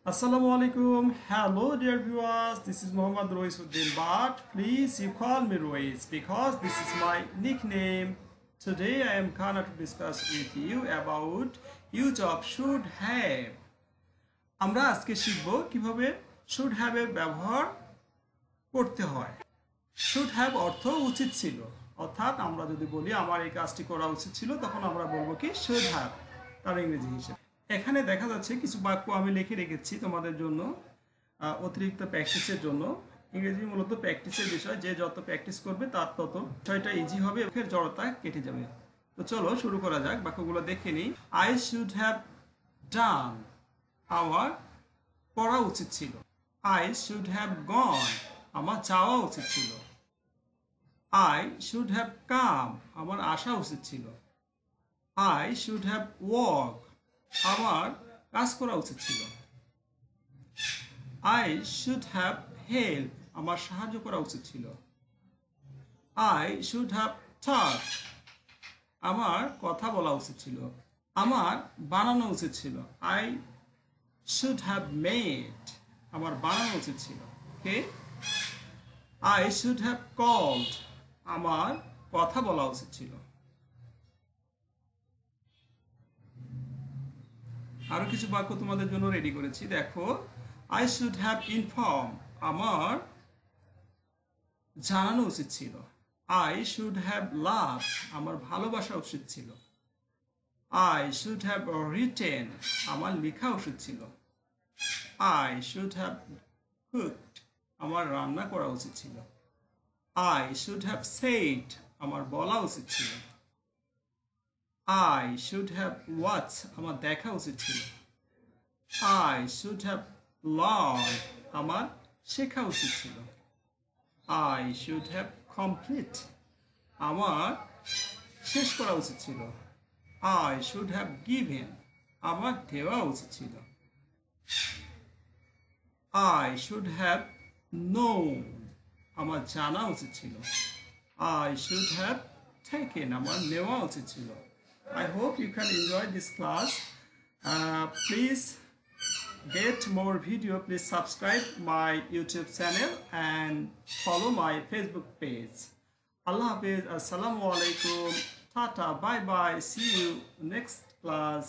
Assalamu alaikum. Hello, dear viewers. This is Muhammad Roisuddin, but please you call me Rois because this is my nickname. Today I am gonna to discuss with you about use of should have. আমরা আজকে শিখব কিভাবে should have এর ব্যবহার করতে হয়। should have অর্থ উচিত ছিল, অর্থাৎ আমরা যদি বলি আমার এই কাজটি করা উচিত ছিল তখন আমরা বলবো কি should have তার ইংরেজি হিসেবে। এখানে দেখা যাচ্ছে কিছু বাক্য আমি লিখে রেখেছি তোমাদের জন্য অতিরিক্ত প্র্যাকটিসের জন্য। ইংরেজি মূলত প্র্যাকটিসের বিষয়, যে যত প্র্যাকটিস করবে তার তত বিষয়টা ইজি হবে, ফের জড়তা কেটে যাবে। তো চলো শুরু করা যাক, বাক্যগুলো দেখে নিই। আই শুড হ্যাভ ডান, আমার পড়া উচিত ছিল। আই শুড হ্যাভ গন, আমার যাওয়া উচিত ছিল। আই শুড হ্যাভ কাম, আমার আসা উচিত ছিল। আই শুড হ্যাভ ওয়ার্ক, আমার কাজ করা উচিত ছিল। আই শুড হ্যাভ হেল্প, আমার সাহায্য করা উচিত ছিল। আই শুড হ্যাভ টক, আমার কথা বলা উচিত ছিল। আমার বানানো উচিত ছিল। আই শুড হ্যাভ মেড, আমার বানানো উচিত ছিল। ওকে, আই শুড হ্যাভ কল্ড, আমার কথা বলা উচিত ছিল। আরো কিছু বাক্য তোমাদের জন্য রেডি করেছি, দেখো। আই শুড হ্যাভ ইনফর্ম, আমার জানানো উচিত ছিল। আই শুড হ্যাভ লাভ, আমার ভালোবাসা উচিত ছিল। আই শুড হ্যাভ রিটেন, আমার লেখা উচিত ছিল। আই শুড হ্যাভ কুকড, আমার রান্না করা উচিত ছিল। আই শুড হ্যাভ সেড, আমার বলা উচিত ছিল। I should have watched, আমার দেখা উচিত ছিল। I should have learned, আমার শেখা উচিত ছিল। I should have complete, আমার শেষ করা উচিত ছিল। I should have given, আমার দেওয়া উচিত ছিল। I should have known, আমার জানা উচিত ছিল। I should have taken, আমার নেওয়া উচিত ছিল। I hope you can enjoy this class. Please get more video. Please subscribe my YouTube channel and follow my Facebook page. Allah Hafiz. Assalamu alaikum. Tata. Bye bye. See you next class.